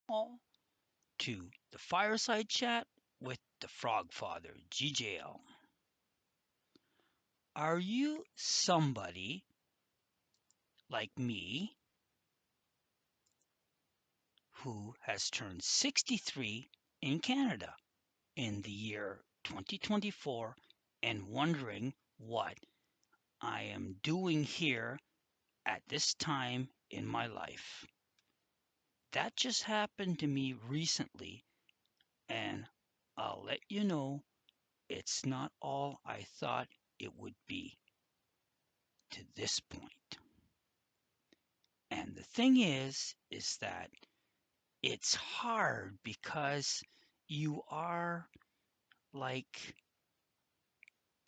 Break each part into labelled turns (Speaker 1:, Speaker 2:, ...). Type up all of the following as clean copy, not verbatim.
Speaker 1: all to the Fireside Chat with the Frogfather GJL. Are you somebody like me who has turned 63 in Canada in the year 2024 and wondering what I am doing here at this time in my life? That just happened to me recently, and I'll let you know it's not all I thought it would be to this point. And the thing is that it's hard because you are like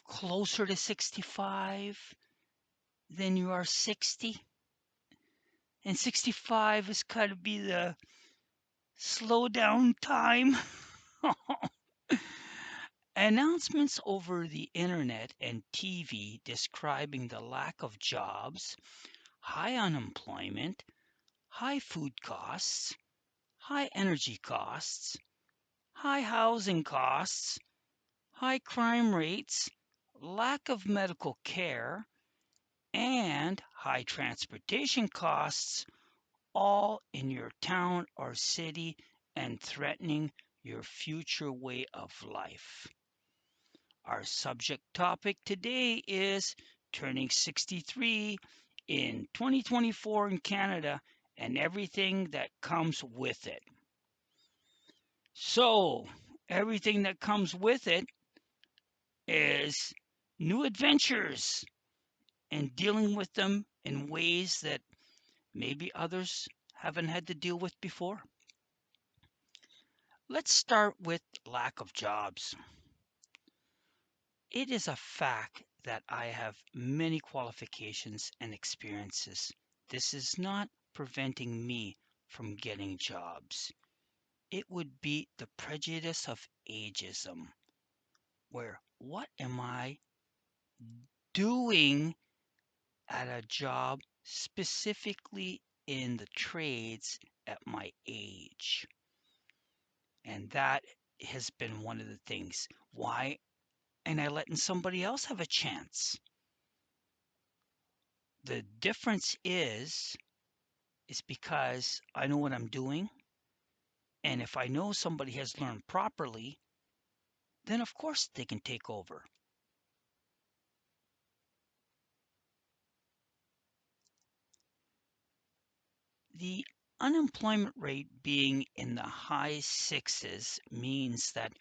Speaker 1: closer to 65 than you are 60. And 65 is kind of be the slow down time. Announcements over the internet and TV describing the lack of jobs, high unemployment, high food costs, high energy costs, high housing costs, high crime rates, lack of medical care, and high transportation costs, all in your town or city and threatening your future way of life. Our subject topic today is turning 63 in 2024 in Canada and everything that comes with it. So, everything that comes with it is new adventures and dealing with them in ways that maybe others haven't had to deal with before. Let's start with lack of jobs. It is a fact that I have many qualifications and experiences. This is not preventing me from getting jobs. It would be the prejudice of ageism, where what am I doing at a job specifically in the trades at my age? And that has been one of the things. Why am I letting somebody else have a chance? The difference is because I know what I'm doing. And if I know somebody has learned properly, then of course they can take over. The unemployment rate being in the high sixes means that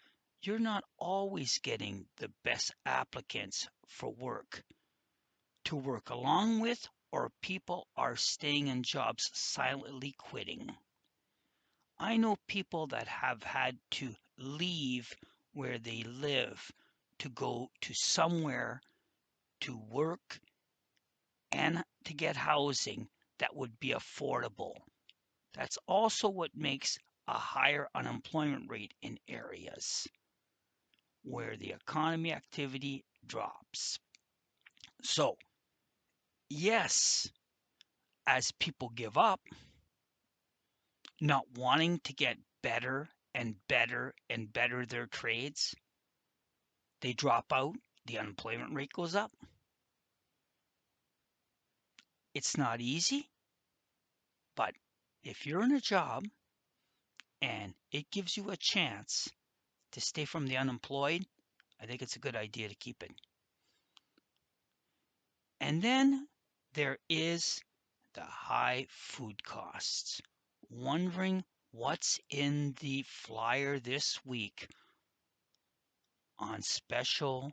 Speaker 1: you're not always getting the best applicants for work to work along with, or people are staying in jobs silently quitting. I know people that have had to leave where they live to go to somewhere to work and to get housing that would be affordable. That's also what makes a higher unemployment rate in areas where the economy activity drops. So, yes, as people give up, not wanting to get better and better and better their trades, they drop out, the unemployment rate goes up. It's not easy, but if you're in a job and it gives you a chance to stay from the unemployed, I think it's a good idea to keep it. And then there is the high food costs. Wondering what's in the flyer this week on special.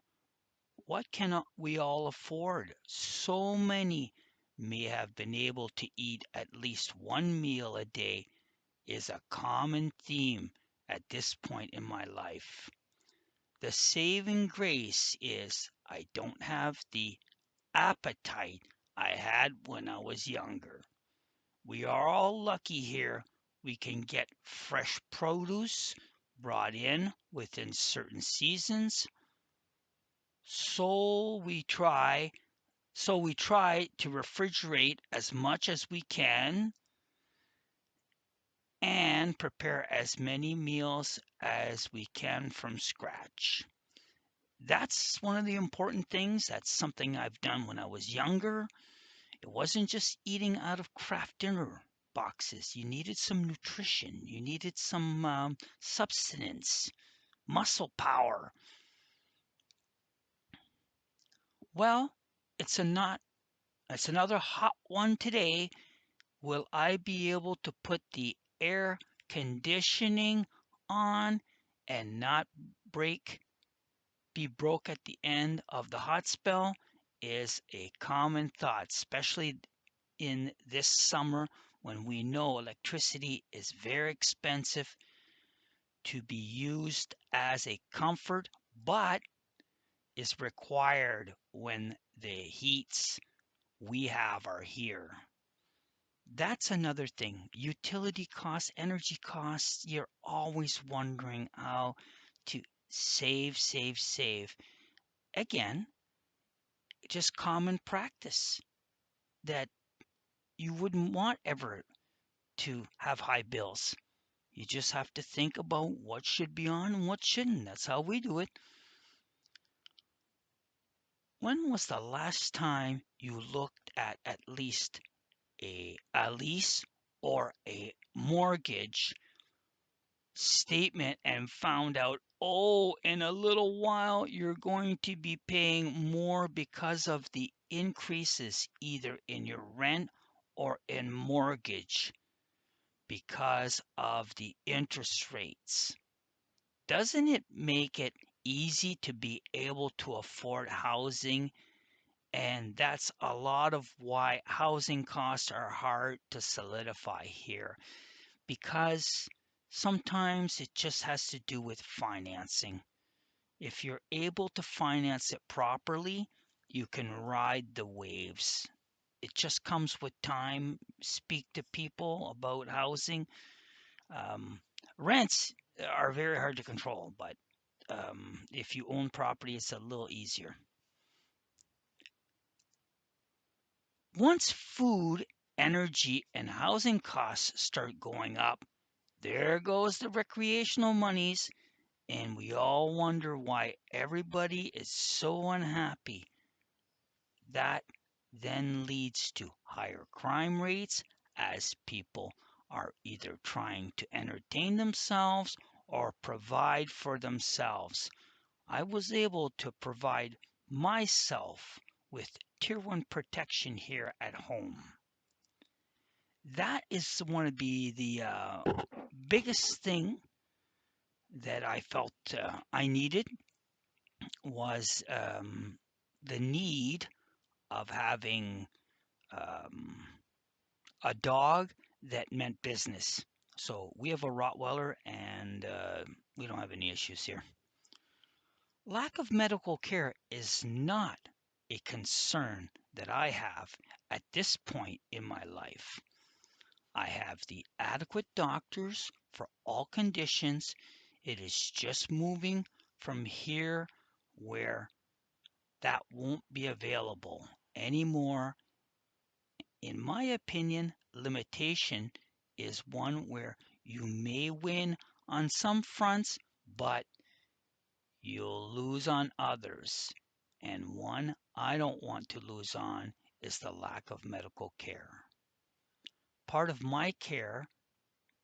Speaker 1: What can we all afford? So many may have been able to eat at least one meal a day is a common theme at this point in my life. The saving grace is I don't have the appetite I had when I was younger. We are all lucky here. We can get fresh produce brought in within certain seasons. So we try so we try to refrigerate as much as we can and prepare as many meals as we can from scratch. That's one of the important things. That's something I've done when I was younger. It wasn't just eating out of craft dinner boxes. You needed some nutrition, you needed some substance, muscle power. Well, it's a not it's another hot one today. Will I be able to put the air conditioning on and not break be broke at the end of the hot spell is a common thought, especially in this summer when we know electricity is very expensive to be used as a comfort, but is required when the heats we have are here. That's another thing. Utility costs, energy costs, you're always wondering how to save, save, save. Again, just common practice that you wouldn't want ever to have high bills. You just have to think about what should be on and what shouldn't. That's how we do it. When was the last time you looked at least a lease or a mortgage statement and found out, oh, in a little while you're going to be paying more because of the increases either in your rent or in mortgage because of the interest rates? Doesn't it make it easy to be able to afford housing? And that's a lot of why housing costs are hard to solidify here because sometimes it just has to do with financing. If you're able to finance it properly, you can ride the waves. It just comes with time. Speak to people about housing. Um, Rents are very hard to control, but if you own property, it's a little easier. Once food, energy, and housing costs start going up, there goes the recreational monies, and we all wonder why everybody is so unhappy. That then leads to higher crime rates as people are either trying to entertain themselves or provide for themselves. I was able to provide myself with tier 1 protection here at home. That is one of the biggest thing that I felt I needed was the need of having um, a dog that meant business. So we have a Rottweiler and we don't have any issues here. Lack of medical care is not a concern that I have at this point in my life. I have the adequate doctors for all conditions. It is just moving from here where that won't be available anymore. In my opinion, limitation is one where you may win on some fronts, but you'll lose on others. And one I don't want to lose on is the lack of medical care. Part of my care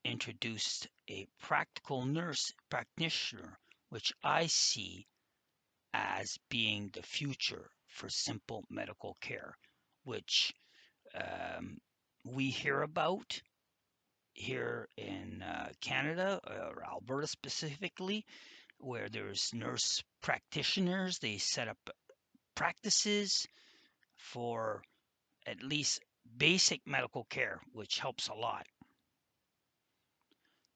Speaker 1: introduced a practical nurse practitioner, which I see as being the future for simple medical care, which um, we hear about here in Canada, or Alberta specifically, where there's nurse practitioners. They set up practices for at least basic medical care, which helps a lot.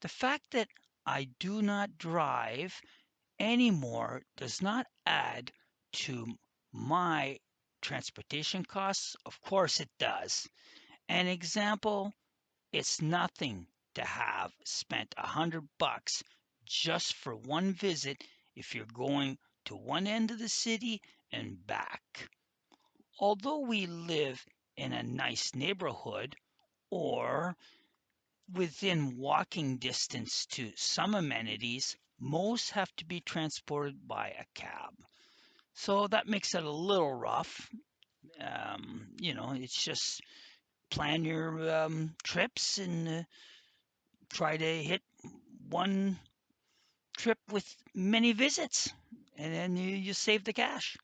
Speaker 1: The fact that I do not drive anymore does not add to my transportation costs. Of course, it does. An example, it's nothing to have spent $100 just for one visit if you're going to one end of the city and back. Although we live in a nice neighborhood or within walking distance to some amenities, most have to be transported by a cab. So that makes it a little rough. It's just plan your trips and try to hit one trip with many visits, and then you save the cash.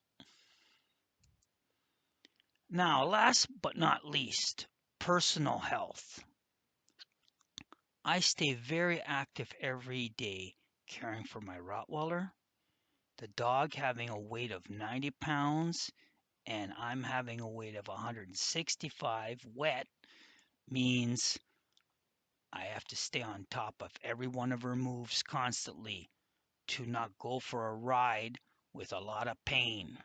Speaker 1: Now, last but not least, personal health. I stay very active every day, caring for my Rottweiler, the dog having a weight of 90 pounds, and I'm having a weight of 165. Wet means I have to stay on top of every one of her moves constantly to not go for a ride with a lot of pain.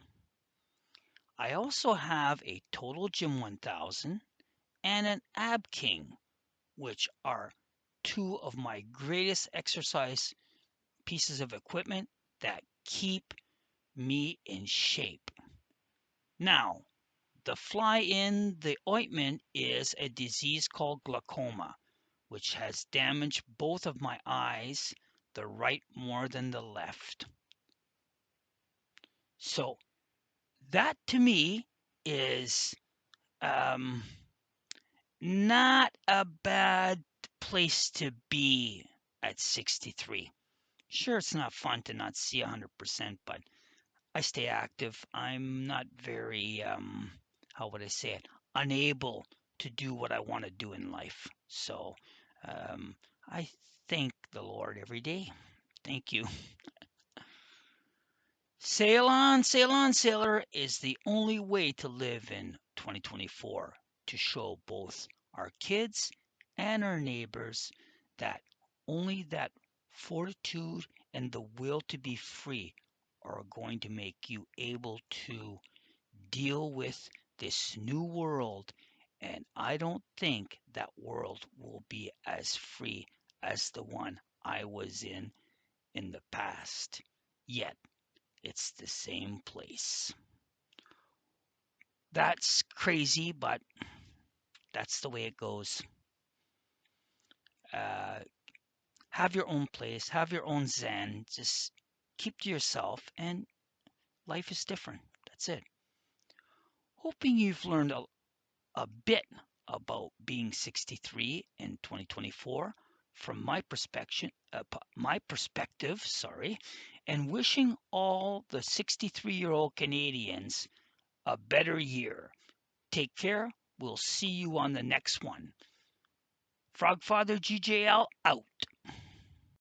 Speaker 1: I also have a Total Gym 1000 and an Ab King, which are two of my greatest exercise pieces of equipment that keep me in shape. Now, the fly in the ointment is a disease called glaucoma, which has damaged both of my eyes, the right more than the left. So, that to me is um, not a bad place to be at 63. Sure, it's not fun to not see 100%, but I stay active. I'm not very, how would I say it, unable to do what I want to do in life. So I thank the Lord every day. Thank you. Sail on, sailor is the only way to live in 2024 to show both our kids and our neighbors that only that fortitude and the will to be free are going to make you able to deal with this new world. And I don't think that world will be as free as the one I was in the past. Yet it's the same place. That's crazy, but that's the way it goes. Uh, have your own place, have your own zen. Just keep to yourself, and life is different. That's it. Hoping you've learned a bit about being 63 in 2024 from my perspective, sorry, and wishing all the 63-year-old Canadians a better year. Take care. We'll see you on the next one. FrogfatherGJL out.